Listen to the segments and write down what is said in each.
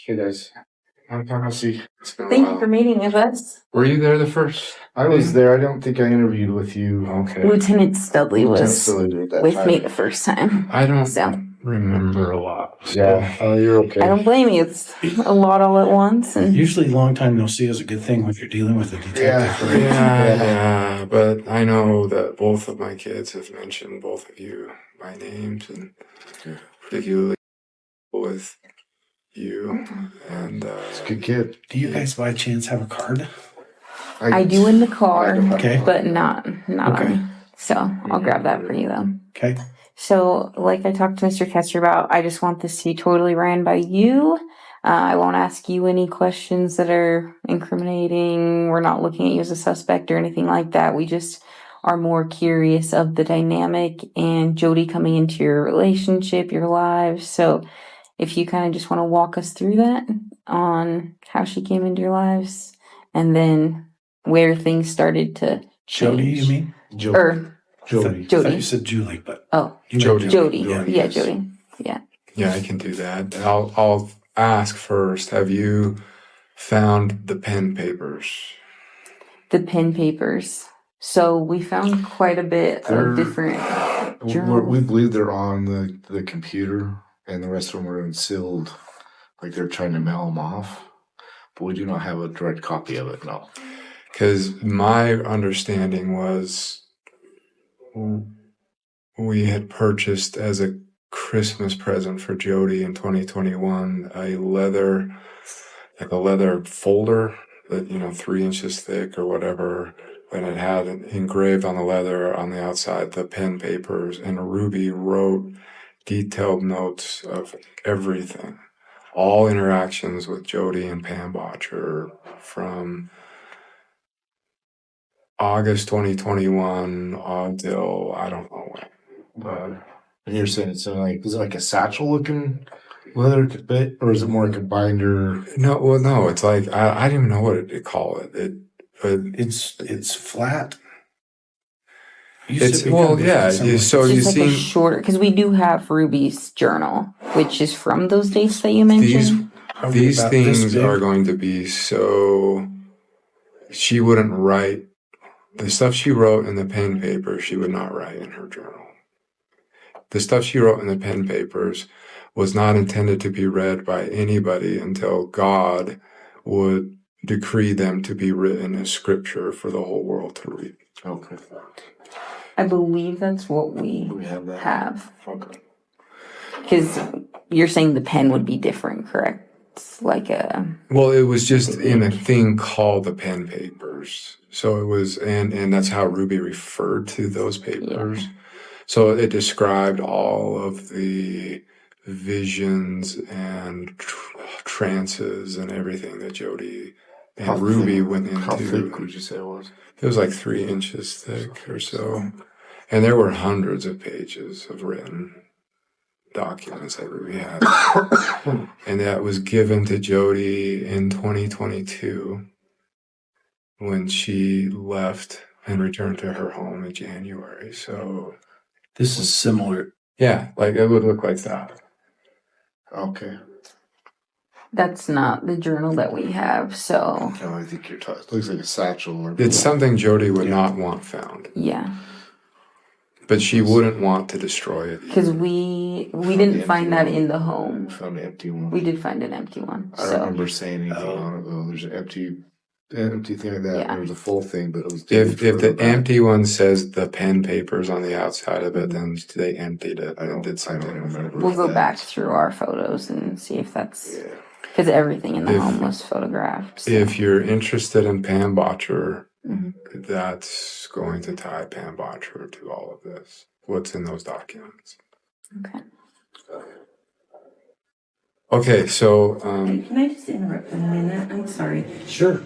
Hey guys, I'm Tennessee. It's been a Thank you while. for meeting with us. Were you there the first? I was there. I don't think I interviewed with you. Okay. Lieutenant Studley Lieutenant was Stilley did that with time. me the first time. I don't So remember a lot. Yeah. Oh, you're okay. I don't blame you. It's a lot all at once. And Usually, long time no see is a good thing when you're dealing with a detective. Yeah. Right? Yeah, but I know that both of my kids have mentioned both of you by names, and particularly with you. And It's a good kid. Do you guys by chance have a card? I do in the car, I don't have Okay. one. but not Okay. on me. So I'll grab that for you though. Okay. So like I talked to Mr. Kester about, I just want this to be totally ran by you. I won't ask you any questions that are incriminating. We're not looking at you as a suspect or anything like that. We just are more curious of the dynamic and Jody coming into your relationship, your lives. So if you kind of just want to walk us through that on how she came into your lives and then where things started to change. Jody, you mean? Or Jody. I thought Jody. you said Julie, but Oh, you meant Jody. Jody. Yeah. Yeah, Jody. Yeah. yeah, I can do that. I'll ask first. Have you found the pen papers? The pen papers. So we found quite a bit They're- of different We journals. believe they're on the computer, and the rest of them are sealed, like they're trying to mail them off. But we do not have a direct copy of it. No. Because my understanding was we had purchased as a Christmas present for Jody in 2021 a leather folder that 3 inches thick or whatever, and it had engraved on the leather on the outside the pen papers, and Ruby wrote detailed notes of everything, all interactions with Jody and Pam Botcher from August 2021 until I don't know when. But And you're saying it's is it like a satchel looking leather bit, or is it more like a binder? no, it's like I don't even know what to call it. But it's flat. it's well, yeah. So It's you just like a seem shorter, because we do have Ruby's journal, which is from those dates that you mentioned. these About this things big. are going to be so. She wouldn't write the stuff she wrote in the pen paper. She would not write in her journal. The stuff she wrote in the pen papers was not intended to be read by anybody until God would decree them to be written as scripture for the whole world to read. Okay. I believe that's what we We have that. have. Okay. Because you're saying the pen would be different, correct? It's like a... Well, it was just in a thing called the pen papers. So it was, and that's how Ruby referred to those papers. Yeah. So it described all of the visions and trances and everything that Jody and Ruby went into. How thick would you say it was? It was like 3 inches thick or so. And there were hundreds of pages of written documents that Ruby had. And that was given to Jody in 2022 when she left and returned to her home in January. So This is similar. yeah, like it would look like that. Okay. That's not the journal that we have, so... No, I think you're talking. It looks like a satchel. Or It's something Jody would not want found. Yeah. But she wouldn't want to destroy it. Because we didn't find that in the home. We found an empty one. We did find an empty one. I don't So remember saying anything on it though. There's an empty thing like that. Yeah. There was a full thing, but it was If the further back. empty one says the pen papers on the outside of it, then they emptied it and did I something. don't remember. we'll go that. back through our photos and see if that's... Yeah. Because everything in the If- home was photographed. So. If you're interested in Pam Botcher, Mhm. that's going to tie Pam Botcher to all of this. What's in those documents? Okay. Okay, so Can I just interrupt for a minute? I'm sorry. Sure.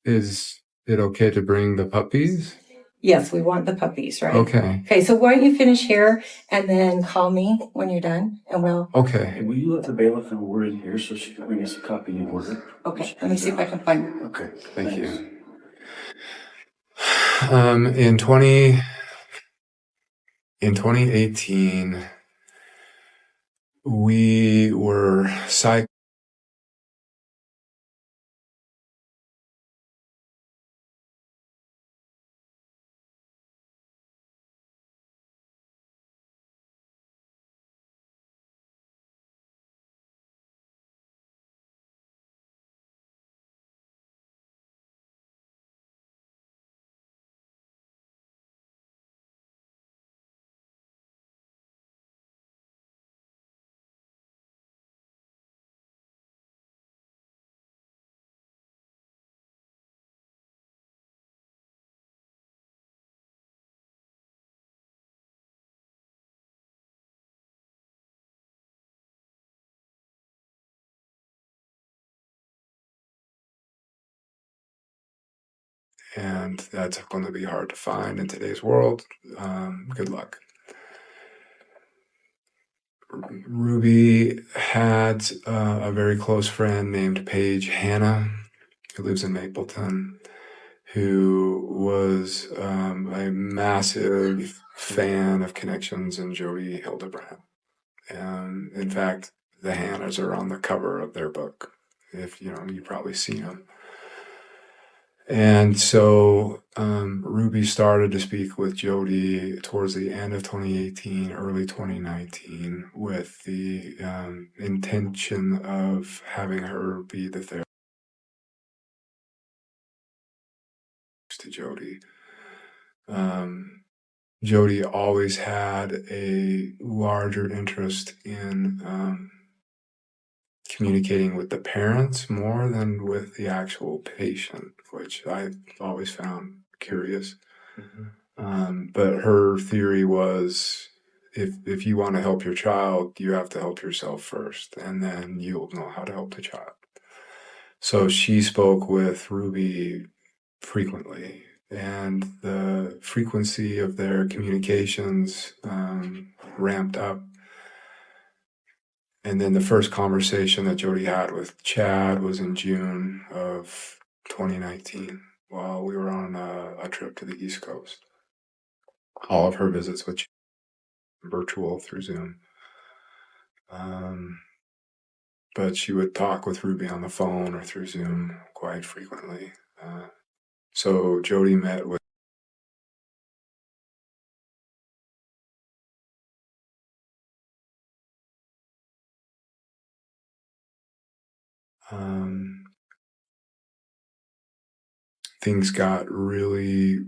is it okay to bring the puppies? Yes, we want the puppies, right? Okay. Okay, so why don't you finish here and then call me when you're done and we'll. Okay. Hey, will you let the bailiff know we're in here so she can bring us a copy of the order? Okay, let me see if I can find it. Okay, Thank thanks. you. In 2018, we were psyched. And that's going to be hard to find in today's world. Good luck. Ruby had a very close friend named Paige Hannah, who lives in Mapleton, who was a massive fan of Connections and Jodi Hildebrandt. And in fact, the Hannahs are on the cover of their book. If you've probably seen them. And so Ruby started to speak with Jodi towards the end of 2018, early 2019, with the intention of having her be the therapist to Jodi. Jodi always had a larger interest in communicating with the parents more than with the actual patient, which I always found curious. But her theory was, if you want to help your child, you have to help yourself first, and then you'll know how to help the child. So she spoke with Ruby frequently, and the frequency of their communications ramped up. And then the first conversation that Jodi had with Chad was in June of 2019 while we were on a trip to the East Coast. All of her visits with Chad, virtual through Zoom. But she would talk with Ruby on the phone or through Zoom quite frequently. So Jodi met with things got really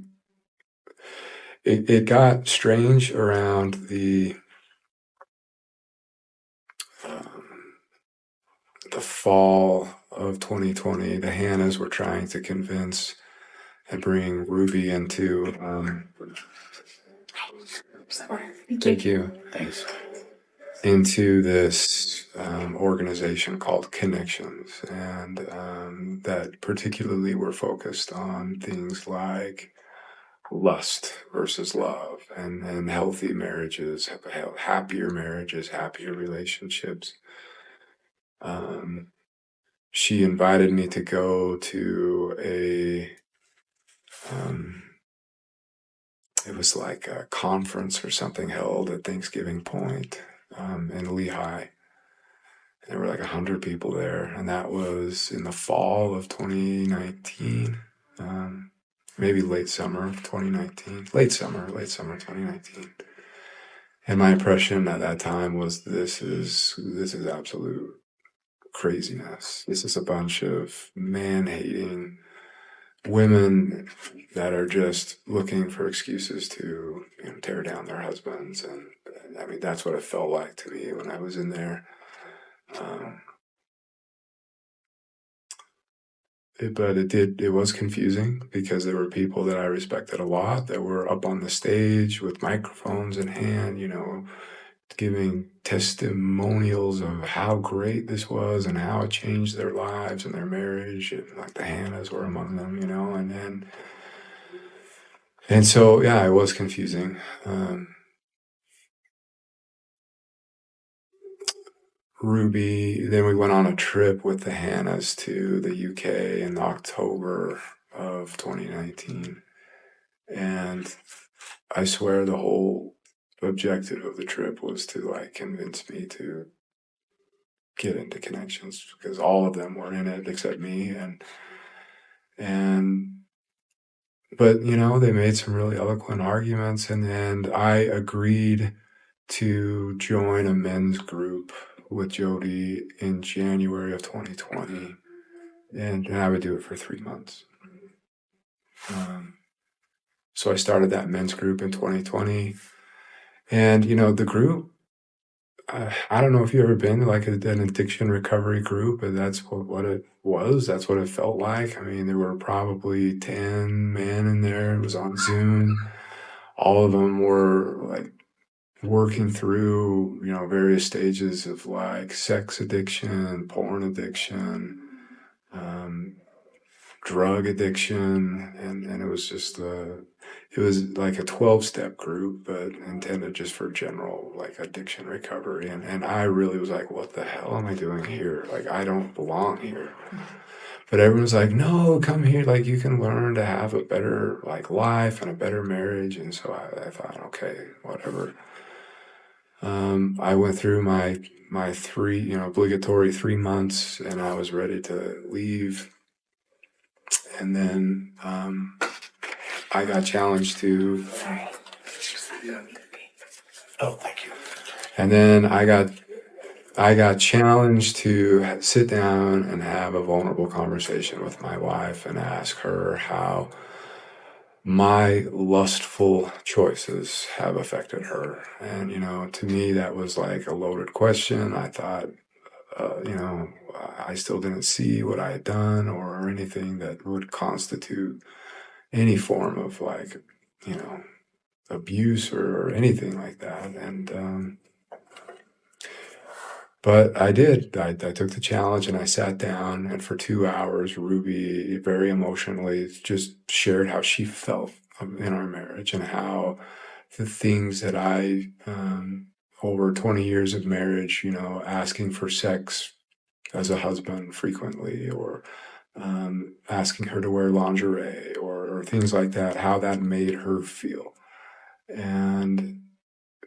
it got strange around the fall of 2020. The Hannahs were trying to convince and bring Ruby into thank you. Thanks. Into this organization called Connections, and that particularly were focused on things like lust versus love, and healthy marriages, happier marriages, happier relationships. She invited me to go to it was like a conference or something held at Thanksgiving Point in Lehigh. And there were like 100 people there, and that was in the fall of 2019, maybe late summer of 2019, late summer 2019. And my impression at that time was this is absolute craziness. This is a bunch of man-hating women that are just looking for excuses to tear down their husbands. And I mean, that's what it felt like to me when I was in there. But it was confusing because there were people that I respected a lot that were up on the stage with microphones in hand, giving testimonials of how great this was and how it changed their lives and their marriage. And like the Hannahs were among them, and then And so, yeah, it was confusing. Ruby, then we went on a trip with the Hannahs to the UK in October of 2019. And I swear the whole objective of the trip was to like convince me to get into connections, because all of them were in it except me. But you know, they made some really eloquent arguments, and I agreed to join a men's group with Jody in January of 2020, and I would do it for 3 months. So I started that men's group in 2020, and you know, the group, I don't know if you've ever been to like an addiction recovery group, but that's what it was. That's what it felt like. I mean, there were probably 10 men in there. It was on Zoom. All of them were like working through, you know, various stages of like sex addiction, porn addiction, drug addiction, and it was just it was like a 12-step group, but intended just for general like addiction recovery. And I really was like, what the hell am I doing here? Like, I don't belong here. But everyone's like, no, come here. Like, you can learn to have a better like life and a better marriage. And so I thought, okay, whatever. I went through my three, you know, obligatory 3 months, and I was ready to leave. And then I got challenged to. Oh, thank you. And then I got challenged to sit down and have a vulnerable conversation with my wife and ask her how my lustful choices have affected her. And, you know, to me, that was like a loaded question. I thought, you know, I still didn't see what I had done or anything that would constitute any form of like, you know, abuse or anything like that. And, but I did. I took the challenge and I sat down, and for 2 hours, Ruby very emotionally just shared how she felt in our marriage and how the things that I, over 20 years of marriage, you know, asking for sex as a husband frequently, or asking her to wear lingerie or things like that, how that made her feel. And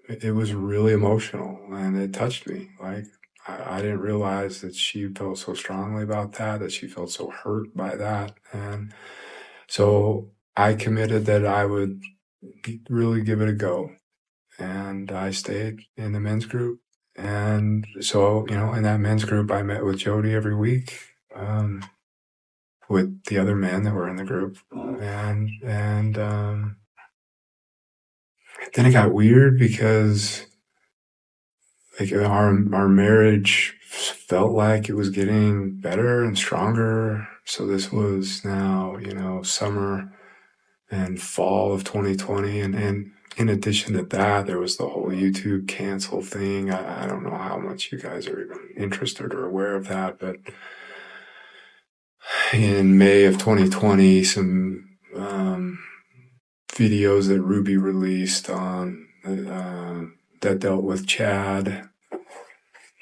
it was really emotional and it touched me. Like, I didn't realize that she felt so strongly about that she felt so hurt by that. And so I committed that I would really give it a go. And I stayed in the men's group. And so, you know, in that men's group, I met with Jody every week, with the other men that were in the group. And then it got weird because like our marriage felt like it was getting better and stronger. So this was now, you know, summer and fall of 2020. And in addition to that, there was the whole YouTube cancel thing. I don't know how much you guys are even interested or aware of that, but in May of 2020, some videos that Ruby released on that dealt with Chad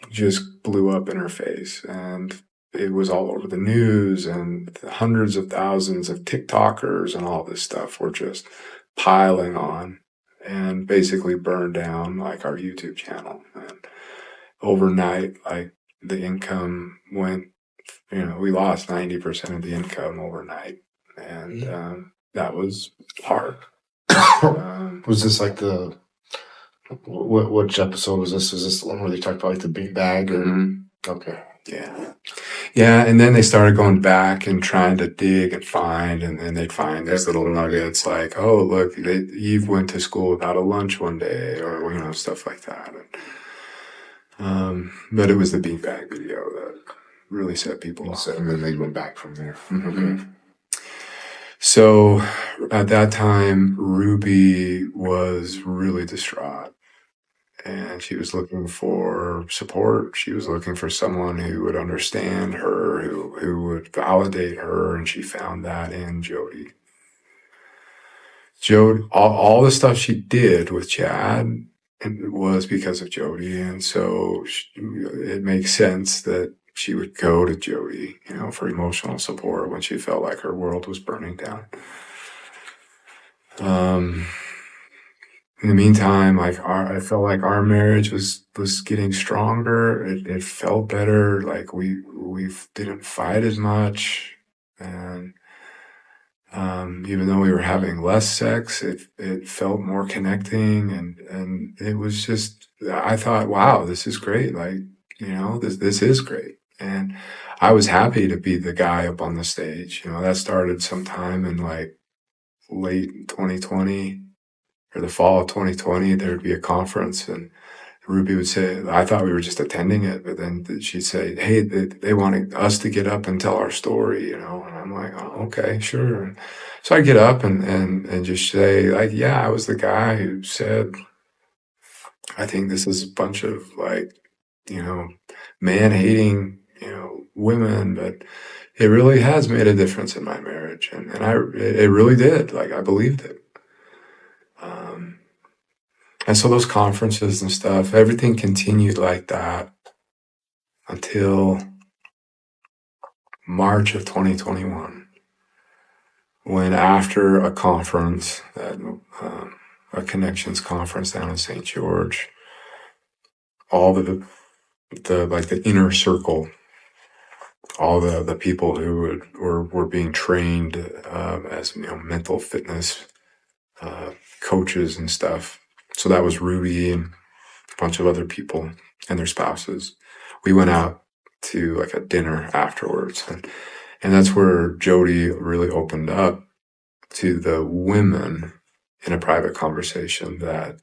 just blew up in her face, and it was all over the news, and hundreds of thousands of TikTokers and all this stuff were just piling on and basically burned down like our YouTube channel. And overnight, like the income went, you know, we lost 90% of the income overnight, and that was hard. Was this like the which episode was this? Was this the one where they talked about like the big bag? Or okay, yeah, and then they started going back and trying to dig and find, and then they'd find these little nuggets like, oh look, Eve went to school without a lunch one day, or you know, stuff like that. But it was the beanbag video that really set people off. and then they went back from there. Okay. So at that time, Ruby was really distraught, and she was looking for support. She was looking for someone who would understand her, who would validate her, and she found that in Jody. all the stuff she did with Chad was because of Jody, and so it makes sense that she would go to Jody, for emotional support when she felt like her world was burning down. In the meantime, I felt like our marriage was getting stronger. It felt better. Like we didn't fight as much, and even though we were having less sex, it felt more connecting, and it was just. I thought, wow, this is great. Like, this is great, and I was happy to be the guy up on the stage. That started sometime in like late 2020 or the fall of 2020. There would be a conference, and Ruby would say, I thought we were just attending it, but then she'd say, hey, they wanted us to get up and tell our story, and I'm like, oh, okay, sure. And so I get up and just say, like, yeah, I was the guy who said, I think this is a bunch of like, man-hating, women, but it really has made a difference in my marriage. And it really did. Like, I believed it. And so those conferences and stuff, everything continued like that until March of 2021, when after a conference, a connections conference down in St. George, all the inner circle, all the people who were being trained as mental fitness coaches and stuff. So that was Ruby and a bunch of other people and their spouses. We went out to like a dinner afterwards, and that's where Jody really opened up to the women in a private conversation that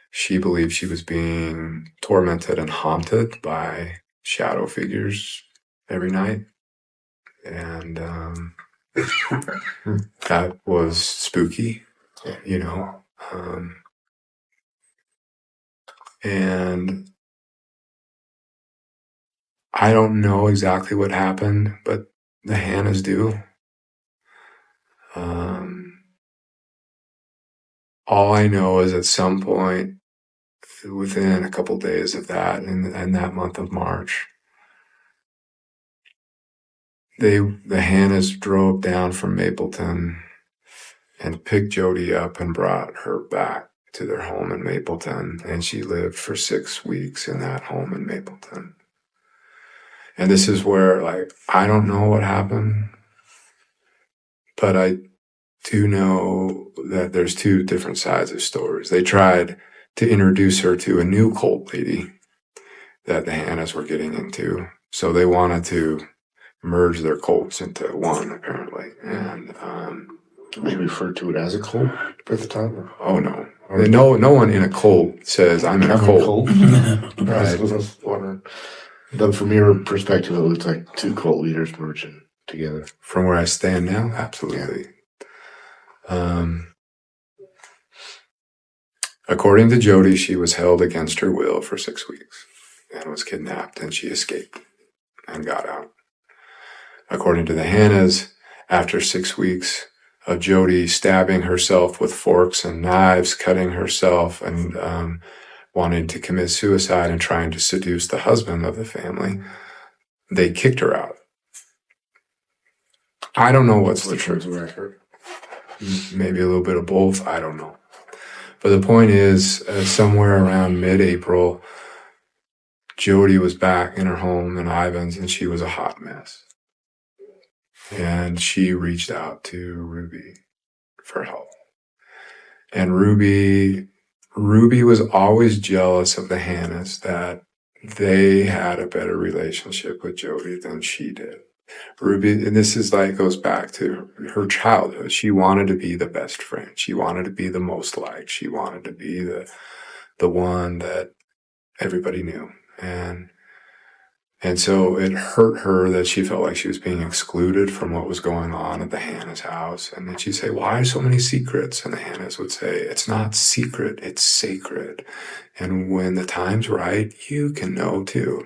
she believed she was being tormented and haunted by shadow figures every night. And that was spooky, and I don't know exactly what happened, but the Hannahs do. All I know is at some point within a couple days of that, in that month of March, the Hannahs drove down from Mapleton and picked Jody up and brought her back to their home in Mapleton, and she lived for 6 weeks in that home in Mapleton. And this is where, like, I don't know what happened, but I do know that there's two different sides of stories. They tried to introduce her to a new cult lady that the Hannahs were getting into. So they wanted to merge their cults into one, apparently. And They referred to it as a cult at the time. oh no. No one in a cult says, I'm in a cult. Right. I was wondering. But from your perspective, it looks like two cult leaders merging together. From where I stand now, absolutely. According to Jody, she was held against her will for 6 weeks and was kidnapped, and she escaped and got out. According to the Hannahs, after 6 weeks of Jody stabbing herself with forks and knives, cutting herself, and wanting to commit suicide and trying to seduce the husband of the family, they kicked her out. I don't know what's the truth. Maybe a little bit of both. I don't know. But the point is, somewhere around mid-April, Jody was back in her home in Ivins, and she was a hot mess. And she reached out to Ruby for help. And Ruby was always jealous of the Hannahs, that they had a better relationship with Jody than she did. Ruby, and this is like, goes back to her childhood. She wanted to be the best friend. She wanted to be the most liked. She wanted to be the one that everybody knew. And so it hurt her that she felt like she was being excluded from what was going on at the Hannah's house. And then she'd say, why so many secrets? And the Hannahs would say, it's not secret, it's sacred. And when the time's right, you can know too,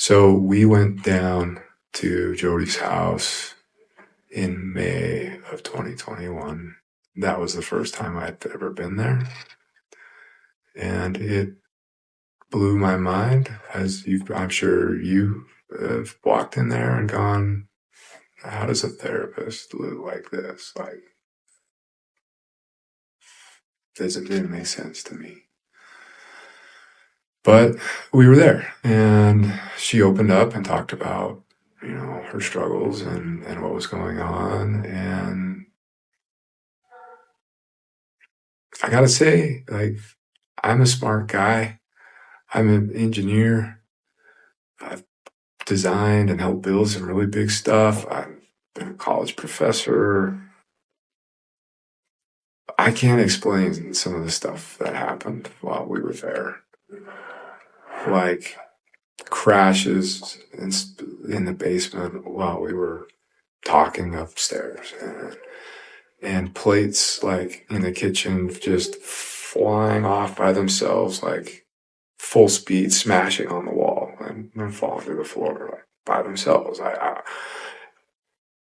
So we went down to Jody's house in May of 2021. That was the first time I'd ever been there. And it blew my mind, as I'm sure you have walked in there and gone, how does a therapist live like this? Like, it didn't make sense to me. But we were there, and she opened up and talked about, her struggles and what was going on. And I gotta say, like, I'm a smart guy. I'm an engineer. I've designed and helped build some really big stuff. I've been a college professor. I can't explain some of the stuff that happened while we were there. Like crashes in the basement while we were talking upstairs, and plates like in the kitchen just flying off by themselves, like full speed, smashing on the wall and falling to the floor like by themselves.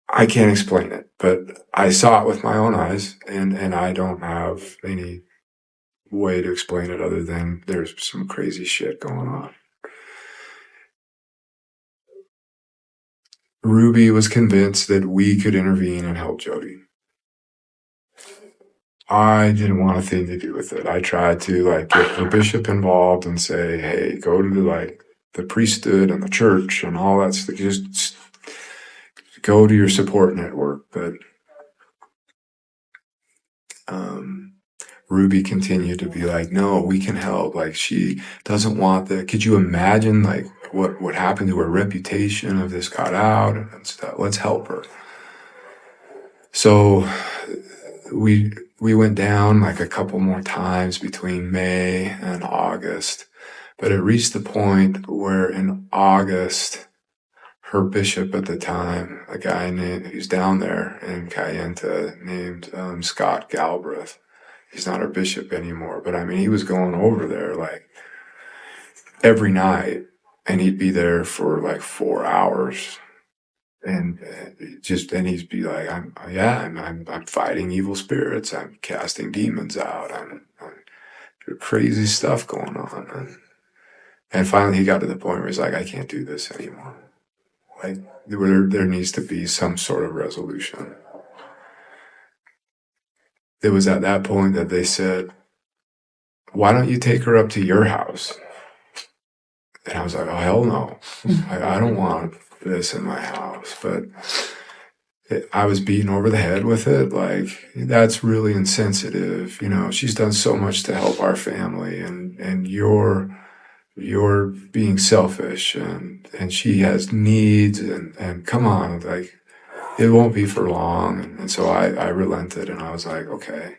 I can't explain it, but I saw it with my own eyes, and I don't have any way to explain it other than there's some crazy shit going on. Ruby was convinced that we could intervene and help Jody. I didn't want a thing to do with it. I tried to get the bishop involved and say, hey, go to the priesthood and the church and all that stuff. Just go to your support network. But Ruby continued to be like, no, we can help. Like, she doesn't want that. Could you imagine what happened to her reputation if this got out and stuff? Let's help her. So we went down a couple more times between May and August, but it reached the point where in August, her bishop at the time, a guy who's down there in Kayenta named Scott Galbraith, he's not our bishop anymore, but I mean, he was going over there every night, and he'd be there for 4 hours. And he'd be like, I'm fighting evil spirits. I'm casting demons out. I'm crazy stuff going on. And finally he got to the point where he's like, I can't do this anymore. There needs to be some sort of resolution. It was at that point that they said, why don't you take her up to your house? And I was like, oh, hell no. I don't want this in my house. But I was beaten over the head with it. That's really insensitive. She's done so much to help our family, and you're being selfish, and she has needs, and come on, it won't be for long. And so I relented, and I was like, okay,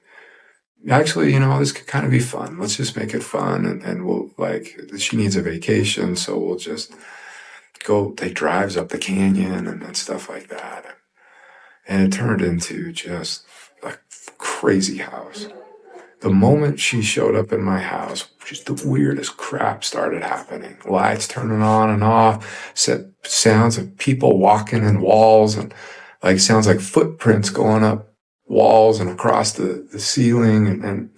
actually, this could kind of be fun. Let's just make it fun. And we'll she needs a vacation. So we'll just go take drives up the canyon and stuff like that. And it turned into just a crazy house. The moment she showed up in my house, just the weirdest crap started happening. Lights turning on and off, sounds of people walking in walls, and sounds like footprints going up walls and across the ceiling, and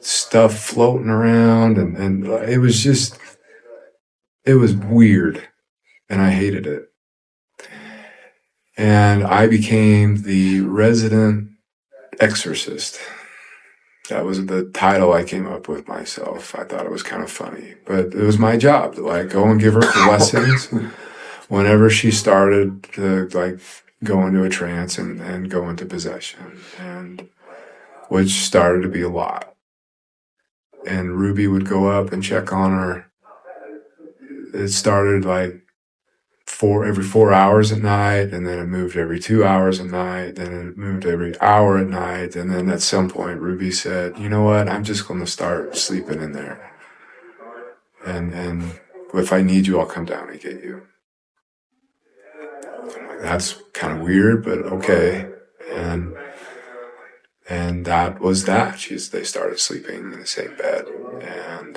stuff floating around, and it was weird, and I hated it. And I became the resident exorcist. That was the title I came up with myself. I thought it was kind of funny, but it was my job to go and give her blessings whenever she started to go into a trance and go into possession, and which started to be a lot. And Ruby would go up and check on her. It started every 4 hours at night, and then it moved every 2 hours at night, then it moved every hour at night, and then at some point Ruby said, you know what, I'm just going to start sleeping in there, and if I need you, I'll come down and get you. That's kind of weird, but okay. And that was that. They started sleeping in the same bed, and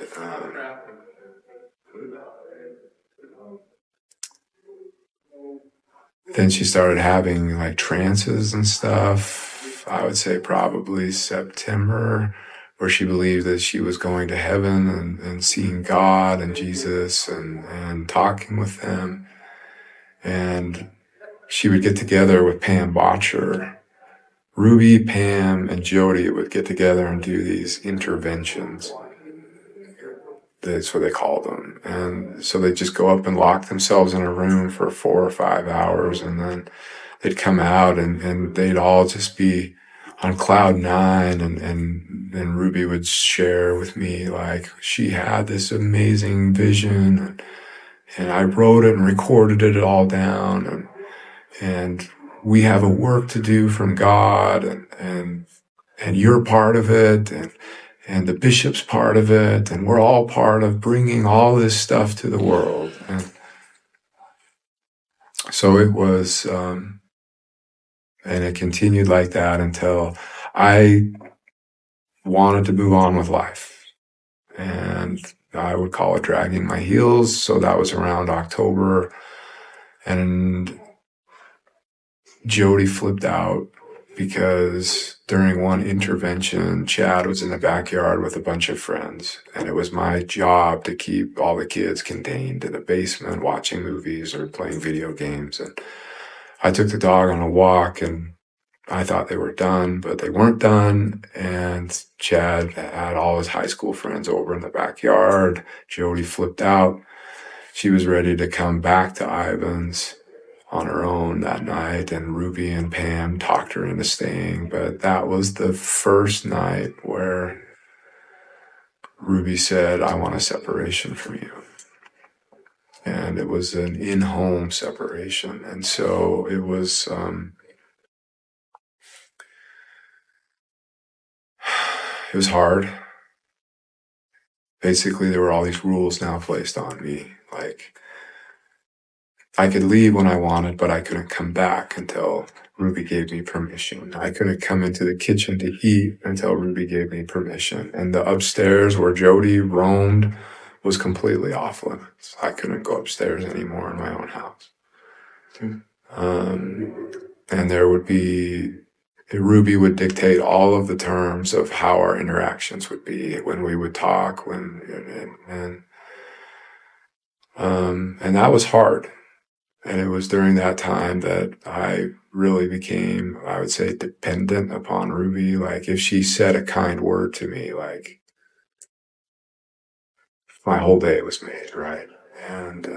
then she started having like trances and stuff. I would say probably September, where she believed that she was going to heaven and seeing God and Jesus and talking with them. And she would get together with Pam Botcher. Ruby, Pam, and Jody would get together and do these interventions. That's what they called them. And so they'd just go up and lock themselves in a room for 4 or 5 hours, and then they'd come out and they'd all just be on cloud nine. And Ruby would share with me, like, she had this amazing vision, and I wrote it and recorded it all down. And we have a work to do from God, and you're part of it, and the bishop's part of it, and we're all part of bringing all this stuff to the world. And so it was, and it continued like that until I wanted to move on with life. And I would call it dragging my heels. So that was around October. And Jody flipped out because during one intervention, Chad was in the backyard with a bunch of friends, and it was my job to keep all the kids contained in the basement watching movies or playing video games. And I took the dog on a walk, and I thought they were done, but they weren't done. And Chad had all his high school friends over in the backyard. Jody flipped out. She was ready to come back to Ivan's on her own that night, and Ruby and Pam talked her into staying. But that was the first night where Ruby said, I want a separation from you. And it was an in-home separation. And so it was, it was hard. Basically, there were all these rules now placed on me. Like, I could leave when I wanted, but I couldn't come back until Ruby gave me permission. I couldn't come into the kitchen to eat until Ruby gave me permission. And the upstairs where Jody roamed was completely off limits. I couldn't go upstairs anymore in my own house. And there would be, Ruby would dictate all of the terms of how our interactions would be, when we would talk, and that was hard. And it was during that time that I really became, I would say, dependent upon Ruby. Like, if she said a kind word to me, like, my whole day was made, right? And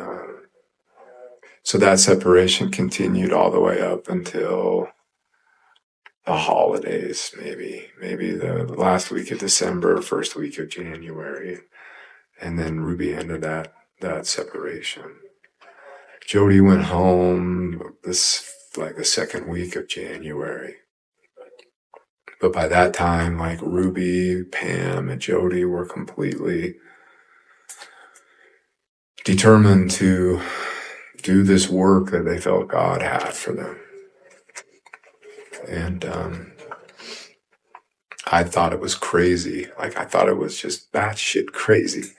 so that separation continued all the way up until the holidays, maybe the last week of December, first week of January. And then Ruby ended that separation. Jody went home the second week of January. But by that time, like, Ruby, Pam, and Jody were completely determined to do this work that they felt God had for them. And I thought it was crazy. Like, I thought it was just batshit crazy.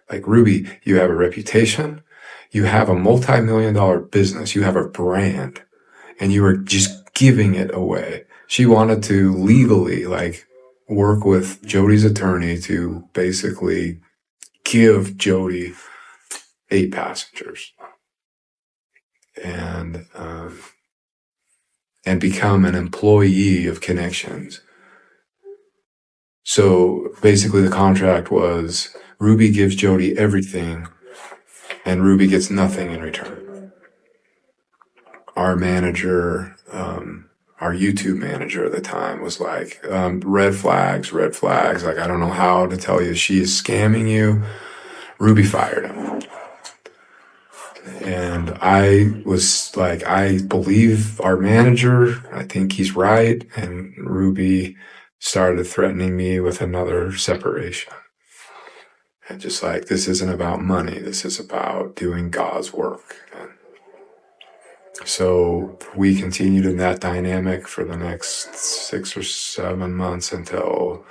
Like, Ruby, you have a reputation. You have a multi-million-dollar business. You have a brand, and you are just giving it away. She wanted to legally, like, work with Jody's attorney to basically give Jody 8 passengers and become an employee of Connections. So basically the contract was Ruby gives Jody everything, and Ruby gets nothing in return. Our manager, our YouTube manager at the time, was like, red flags. Like, I don't know how to tell you. She is scamming you. Ruby fired him. And I was like, I believe our manager. I think he's right. And Ruby started threatening me with another separation. And just like, this isn't about money. This is about doing God's work. And so we continued in that dynamic for the next 6 or 7 months until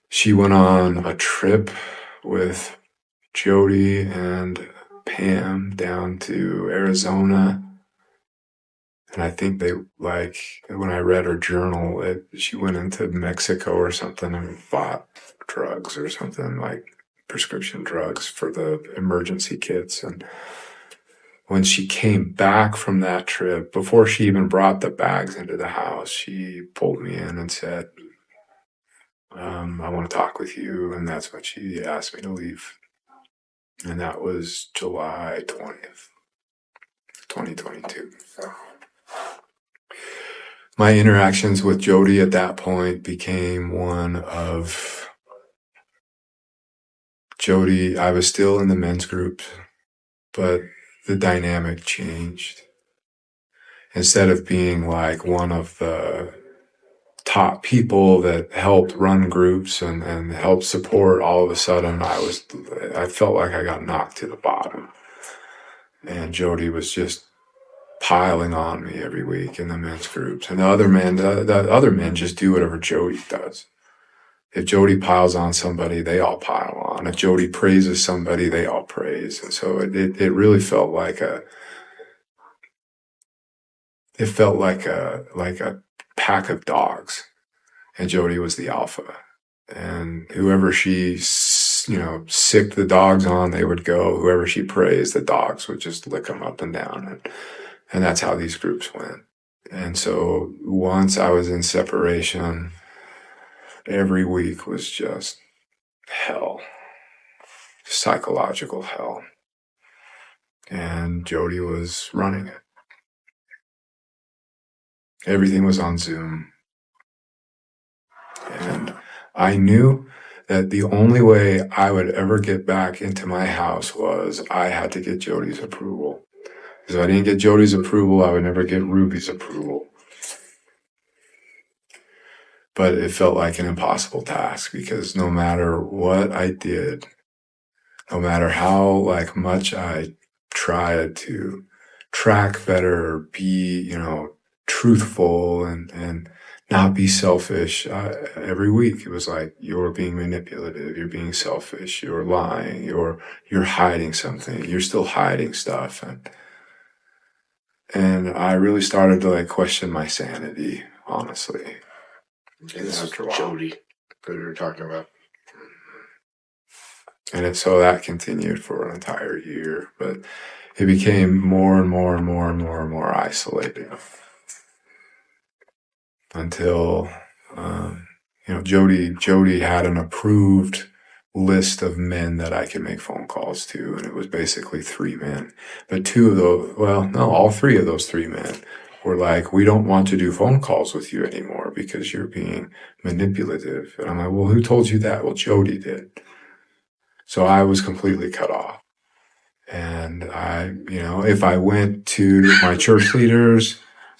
she went on a trip with Jody and Pam down to Arizona. And I think they, like, when I read her journal, she went into Mexico or something and bought drugs or something, like prescription drugs for the emergency kits. And when she came back from that trip, before she even brought the bags into the house, she pulled me in and said, I want to talk with you. And that's when she asked me to leave. And that was July 20th, 2022. My interactions with Jody at that point became one of Jody. I was still in the men's group, but the dynamic changed. Instead of being like one of the top people that helped run groups and helped support, all of a sudden I felt like I got knocked to the bottom. And Jody was just piling on me every week in the men's groups. And the other men just do whatever Jody does. If Jody piles on somebody, they all pile on. If Jody praises somebody, they all praise. And so it really felt like a pack of dogs. And Jody was the alpha. And whoever she, sicked the dogs on, they would go. Whoever she praised, the dogs would just lick them up and down. And that's how these groups went. And so once I was in separation, every week was just hell, psychological hell. And Jody was running it. Everything was on Zoom. And I knew that the only way I would ever get back into my house was I had to get Jody's approval. Because if I didn't get Jody's approval, I would never get Ruby's approval. But it felt like an impossible task because no matter what I did, no matter how much I tried to track better, be, truthful and not be selfish, every week it was like, you're being manipulative, you're being selfish, you're lying, you're hiding something, you're still hiding stuff. And I really started to question my sanity, honestly. And this is Jody that we were talking about. And so that continued for an entire year, but it became more and more and more and more and more isolated until, Jody had an approved list of men that I could make phone calls to. And it was basically 3 men, but all 3 of those 3 men were like, we don't want to do phone calls with you anymore because you're being manipulative. And I'm like, well, who told you that? Well, Jody did. So I was completely cut off. And if I went to my church leaders,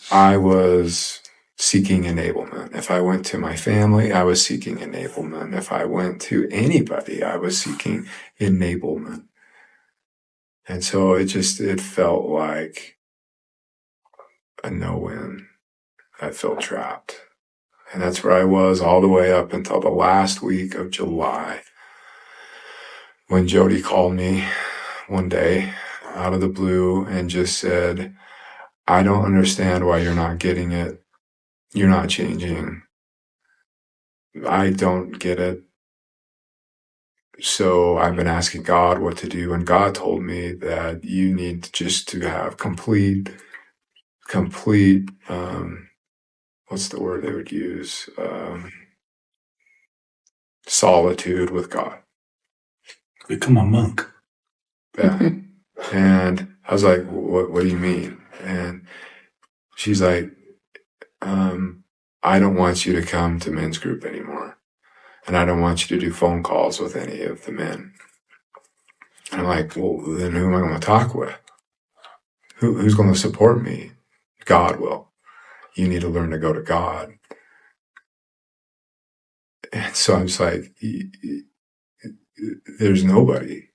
I was seeking enablement. If I went to my family, I was seeking enablement. If I went to anybody, I was seeking enablement. And so it felt like a no-win. I felt trapped. And that's where I was all the way up until the last week of July, when Jody called me one day out of the blue and just said, I don't understand why you're not getting it. You're not changing. I don't get it. So I've been asking God what to do. And God told me that you need just to have complete, what's the word they would use? Solitude with God. Become a monk. Yeah. And I was like, what do you mean? And she's like, I don't want you to come to men's group anymore. And I don't want you to do phone calls with any of the men. And I'm like, well, then who am I going to talk with? Who's going to support me? God will. You need to learn to go to God. And so I'm just like, there's nobody.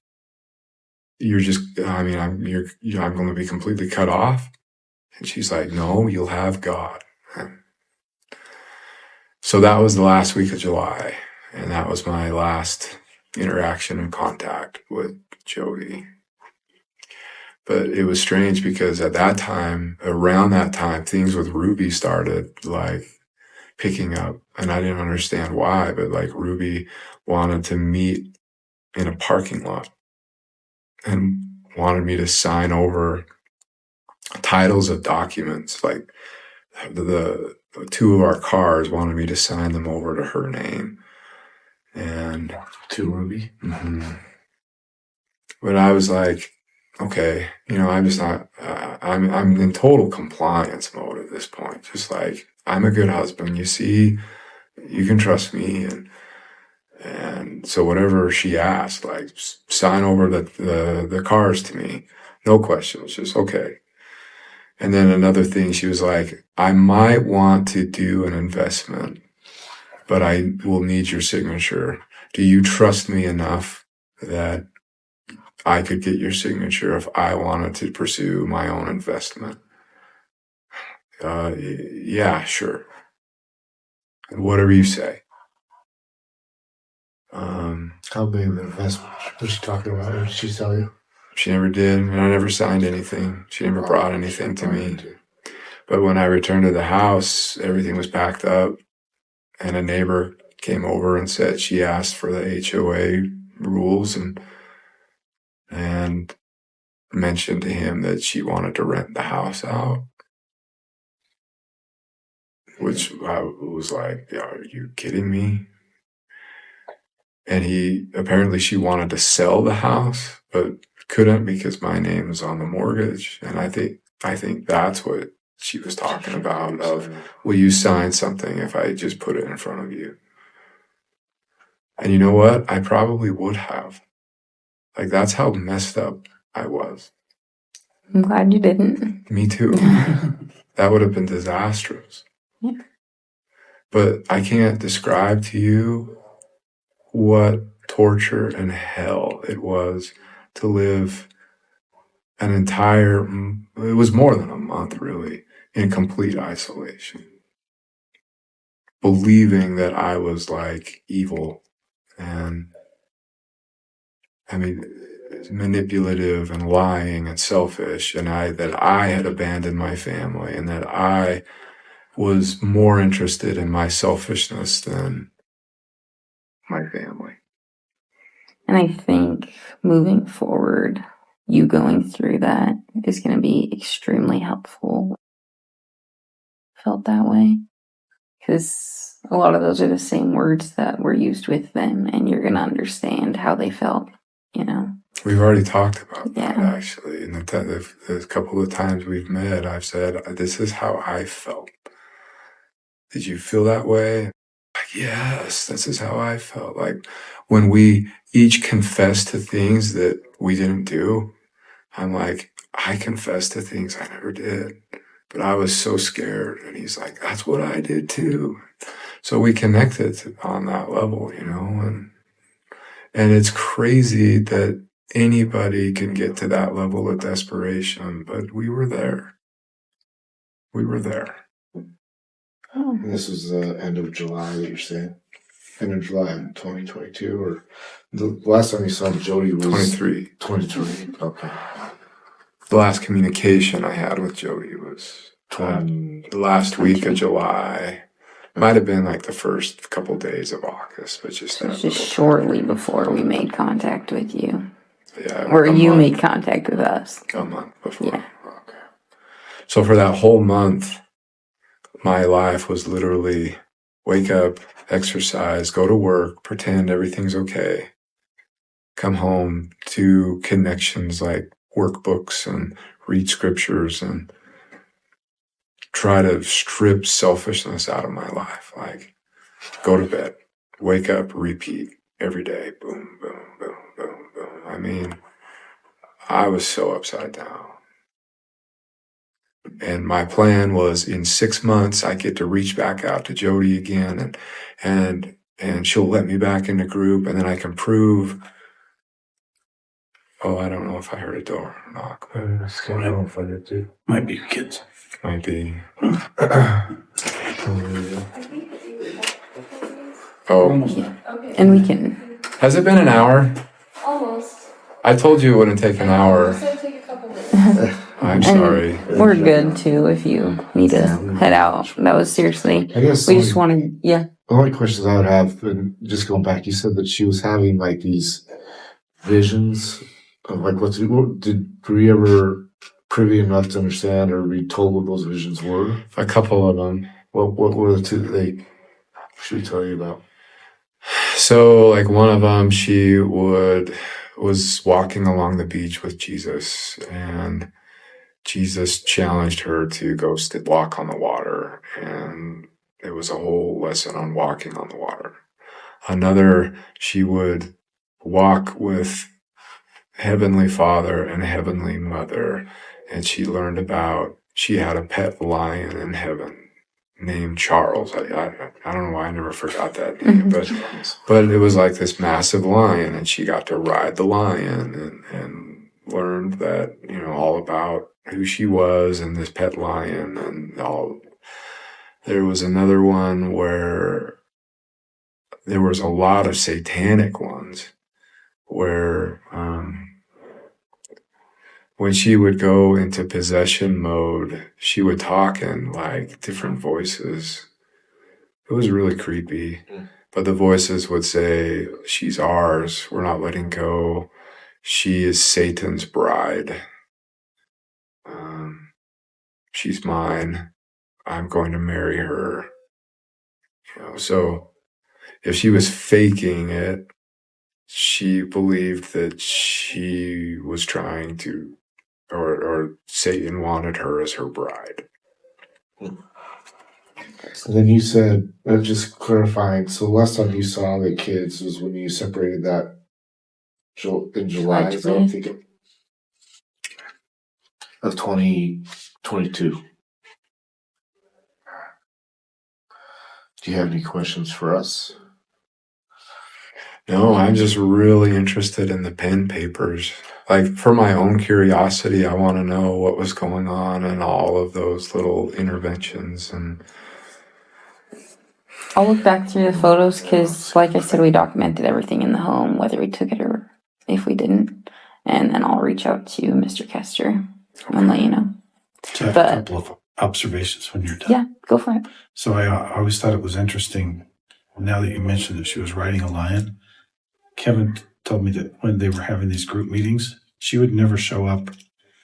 You're just, I'm going to be completely cut off. And she's like, no, you'll have God. So that was the last week of July. And that was my last interaction and contact with Jody. But it was strange because at that time, around that time, things with Ruby started like picking up, and I didn't understand why, but like Ruby wanted to meet in a parking lot and wanted me to sign over titles of documents. Like the two of our cars wanted me to sign them over to her name. And To Ruby. but I was like, okay, I'm just not, I'm in total compliance mode at this point. Just like, I'm a good husband. You see, you can trust me. And so whatever she asked, like sign over the cars to me, no questions, just okay. And then another thing, she was like, I might want to do an investment, but I will need your signature. Do you trust me enough that I could get your signature if I wanted to pursue my own investment? Yeah, sure. Whatever you say. How big of an investment was she talking about? What did she tell you? She never did, and I never signed anything. She never brought anything to me. But when I returned to the house, everything was packed up, and a neighbor came over and said she asked for the HOA rules and mentioned to him that she wanted to rent the house out. Which I was like, are you kidding me? And she wanted to sell the house, but couldn't because my name is on the mortgage. And I think that's what she was talking about of, will you sign something if I just put it in front of you? And you know what? I probably would have. Like, that's how messed up I was. I'm glad you didn't. Me too. That would have been disastrous. Yeah. But I can't describe to you what torture and hell it was to live it was more than a month really, in complete isolation. Believing that I was like evil and, I mean, manipulative and lying and selfish, and that I had abandoned my family and that I was more interested in my selfishness than my family. And I think moving forward, you going through that is going to be extremely helpful. Felt that way. Because a lot of those are the same words that were used with them, and you're going to understand how they felt, We've already talked about that, Yeah. actually. In the couple of times we've met, I've said, this is how I felt. Did you feel that way? Like, yes, this is how I felt. Like, when we each confess to things that we didn't do, I'm like, I confess to things I never did, but I was so scared. And he's like, that's what I did too. So we connected on that level, and it's crazy that anybody can get to that level of desperation, but we were there. We were there. Oh. And this was the end of July that you're saying? End of July in 2022, or the last time you saw Jody was 23. 23. Okay. The last communication I had with Jody was the last week of July. Might have been like the first couple days of August, but just So that it's just little shortly before we made contact with you. Yeah, Or a you month. made contact with us. A month before. Yeah. Okay. So for that whole month, my life was literally wake up, exercise, go to work, pretend everything's okay, come home, do connections like workbooks and read scriptures and try to strip selfishness out of my life. Like, go to bed, wake up, repeat every day. Boom, boom, boom, boom, boom. I mean, I was so upside down. And my plan was in 6 months, I get to reach back out to Jody again and she'll let me back in the group, and then I can prove. Oh, I don't know if I heard a door knock. I don't know if I did too. Might be kids. Might be. Oh, And we can. has it been an hour? Almost. I told you it wouldn't take an hour. So take a couple minutes. I'm And sorry. we're good too if you need to head out. That was seriously. I guess We just wanted, yeah. the only questions I would have, and just going back, you said that she was having like these visions of like were you ever privy enough to understand or be told what those visions were? A couple of them. What were the two they should tell you about? So, like one of them, she was walking along the beach with Jesus, and Jesus challenged her to go walk on the water, and it was a whole lesson on walking on the water. Another, she would walk with Heavenly Father and Heavenly Mother, and she learned about, she had a pet lion in heaven named Charles. I don't know why I never forgot that name, but it was like this massive lion, and she got to ride the lion and learned that, you know, all about who she was and this pet lion and all. There was another one where there was a lot of satanic ones where when she would go into possession mode, she would talk in like different voices. It was really creepy. But the voices would say, she's ours, we're not letting go. She is Satan's bride. She's mine. I'm going to marry her. You know, so if she was faking it, she believed that she was trying to, or Satan wanted her as her bride. So then you said, just clarifying, so last time you saw the kids was when you separated that in July, is that what I'm thinking? Of 2022. Do you have any questions for us? No, I'm just really interested in the pen papers. Like, for my own curiosity, I want to know what was going on and all of those little interventions. And I'll look back through the photos because, like I said, we documented everything in the home, whether we took it or if we didn't. And then I'll reach out to Mr. Kester and let you know. So I have But- a couple of observations when you're done. Yeah, go for it. So I always thought it was interesting, now that you mentioned that she was riding a lion. Kevin told me that when they were having these group meetings, she would never show up.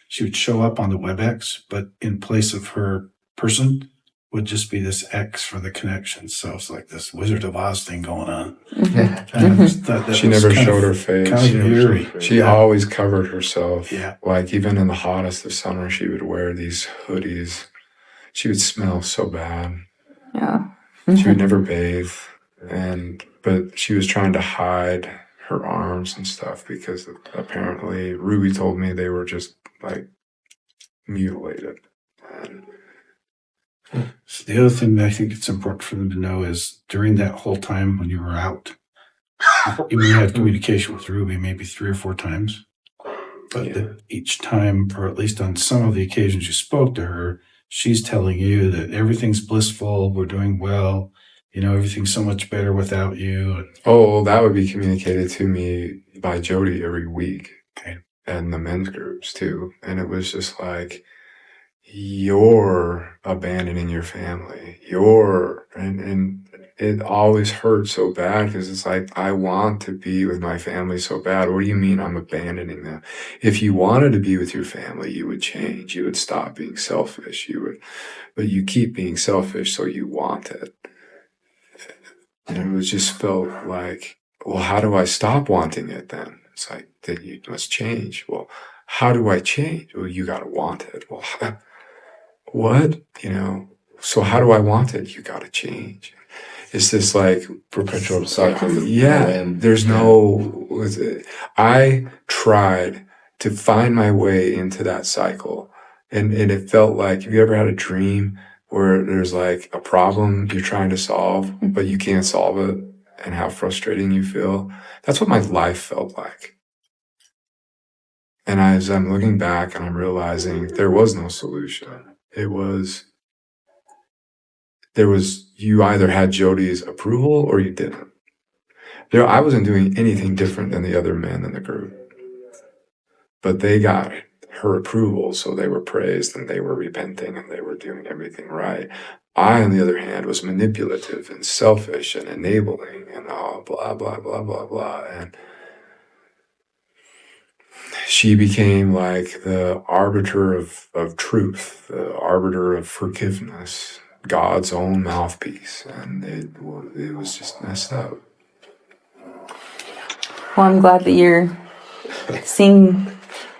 She would show up on the WebEx, but in place of her person would just be this X for the connection. So it's like this Wizard of Oz thing going on. Mhm. And I just thought that she was never kind showed of- her face. Kind of eerie. She Yeah. always covered herself. Yeah. Like, even in the hottest of summer, she would wear these hoodies. She would smell so bad. Yeah. She would never bathe. But she was trying to hide her arms and stuff because apparently Ruby told me they were just like mutilated. And So the other thing that I think it's important for them to know is during that whole time when you were out, you had communication with Ruby maybe 3 or 4 times, but that each time, or at least on some of the occasions you spoke to her, she's telling you that everything's blissful, we're doing well, you know, everything's so much better without you. oh, that would be communicated to me by Jody every week. Okay. And the men's groups too. And it was just like, you're abandoning your family. And it always hurt so bad because it's like, I want to be with my family so bad. What do you mean I'm abandoning them? If you wanted to be with your family, you would change. You would stop being selfish. But you keep being selfish, so you want it. And it was just felt like, well, how do I stop wanting it then? It's like, then you must change. Well, how do I change? Well, you got to want it. Well, what? You know, so how do I want it? You got to change. It's this like Perpetual cycle. yeah, And there's no, I tried to find my way into that cycle. And it felt like, have you ever had a dream where there's like a problem you're trying to solve, but you can't solve it, and how frustrating you feel? That's what my life felt like. And as I'm looking back and I'm realizing there was no solution. You either had Jody's approval or you didn't. I wasn't doing anything different than the other men in the group. But they got her approval, so they were praised and they were repenting and they were doing everything right. I, on the other hand, was manipulative and selfish and enabling and all blah, blah, blah, blah, blah. And she became like the arbiter of truth, the arbiter of forgiveness, God's own mouthpiece. And it was just messed up. Well, I'm glad that you're seeing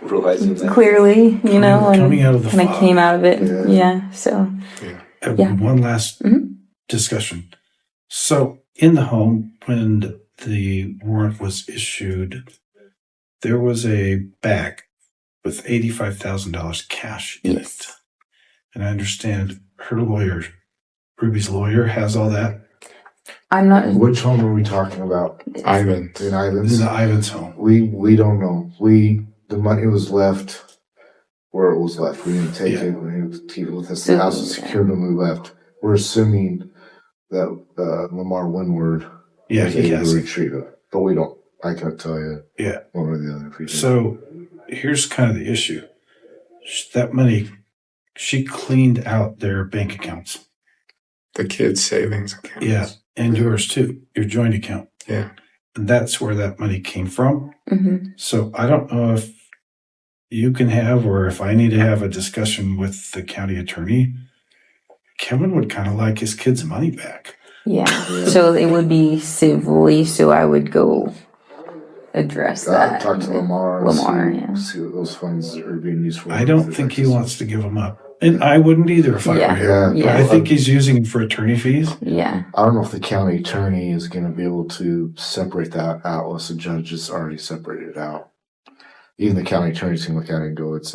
Realizing that. clearly, you know, and Coming out of the kind of fog. came out of it. Yeah. Yeah. So, Yeah. One last Mhm. discussion. So, in the home, when the warrant was issued, there was a bag with $85,000 cash in it. And I understand her lawyer, Ruby's lawyer, has all that I'm not. Which home are we talking about? Ivan. In in Ivans? the Ivans home. We don't know. The money was left where it was left. We didn't take it. We didn't keep it with us. The house was secured when we left. We're assuming that Lamar Windward Yeah, was he able has to it. retrieve it. But we don't. I can't tell you Yeah. one or the other. If we did. So here's kind of the issue. That money, she cleaned out their bank accounts. The kids' savings accounts. Yeah. And yours too, your joint account. Yeah. And that's where that money came from. Mm-hmm. So I don't know if you can have, or if I need to have a discussion with the county attorney. Kevin would kind of like his kids' money back. Yeah. So it would be civilly. So I would go address that. Talk to Lamar. Lamar, see, yeah. see what those funds are being used for. I don't think he wants to give them up. And I wouldn't either if I Yeah. were him. Yeah. But I think he's using them for attorney fees. Yeah. I don't know if the county attorney is going to be able to separate that out unless the judge has already separated it out. Even the county attorneys can look at it and go, it's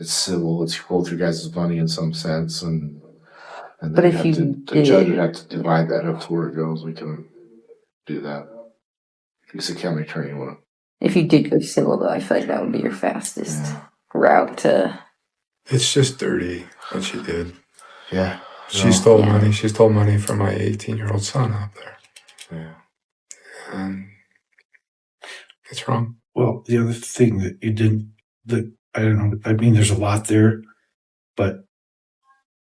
civil, it's both your guys' money in some sense, and then But if the judge would have to divide that up to where it goes. We can do that. Because the county attorney want If you did go civil, though, I feel like that would be your fastest route to. It's just dirty what she did. Yeah. She stole Yeah. money. She stole money from my 18-year-old son out there. Yeah. And it's wrong. Well, the other thing that you didn't, that I don't know, I mean, there's a lot there, but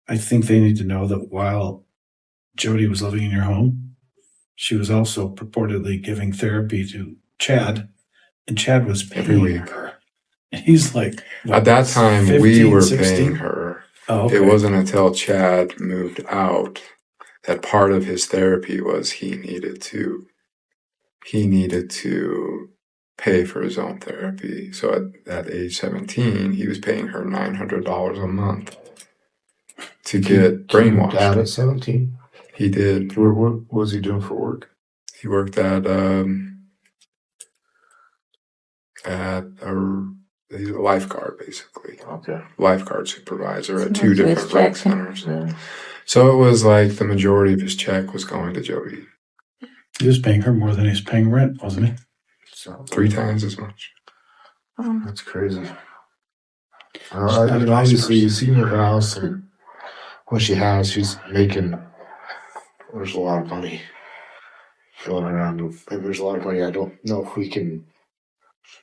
I think they need to know that while Jody was living in your home, she was also purportedly giving therapy to Chad, and Chad was paying Every week. her. And he's like, what, At that time, 15, we were 16? paying her. Oh, okay. It wasn't until Chad moved out that part of his therapy was he needed to pay for his own therapy. So at age 17, he was paying her $900 a month to get Dad brainwashed. at 17? He did. What was he doing for work? He worked at he's a lifeguard, basically. Okay. Lifeguard supervisor at So two most of his different rec check. centers. Yeah. So it was like the majority of his check was going to Jody. He was paying her more than he's paying rent, wasn't he? So 3 times as much. that's crazy. I mean, obviously, you've seen her house, and what she has, she's making. There's a lot of money going around. There's a lot of money. I don't know if we can.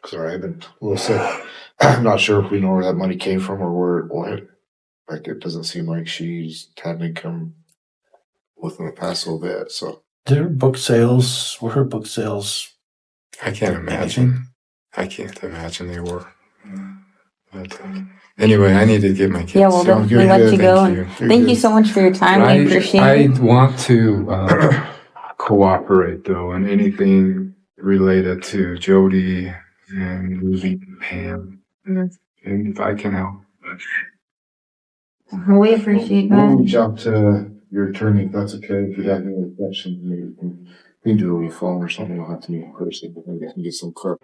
Sorry, I've been a little sick. I'm not sure if we know where that money came from or where it went. Like, it doesn't seem like she's had an income within the past little bit. So, Were her book sales I can't imagine. anything? I can't imagine they were. But anyway, I need to get my kids. Yeah, we'll Sounds definitely good. let you go. Thank And you. thank you so much for your time. We appreciate I it. want to cooperate, though, in anything related to Jody and Ruby and Pam. Mhm. And if I can help. We appreciate we'll that. reach out to your attorney if that's okay. If you have any questions, we can do it over the phone or something. We'll have to meet in person. But maybe I can get some clarity.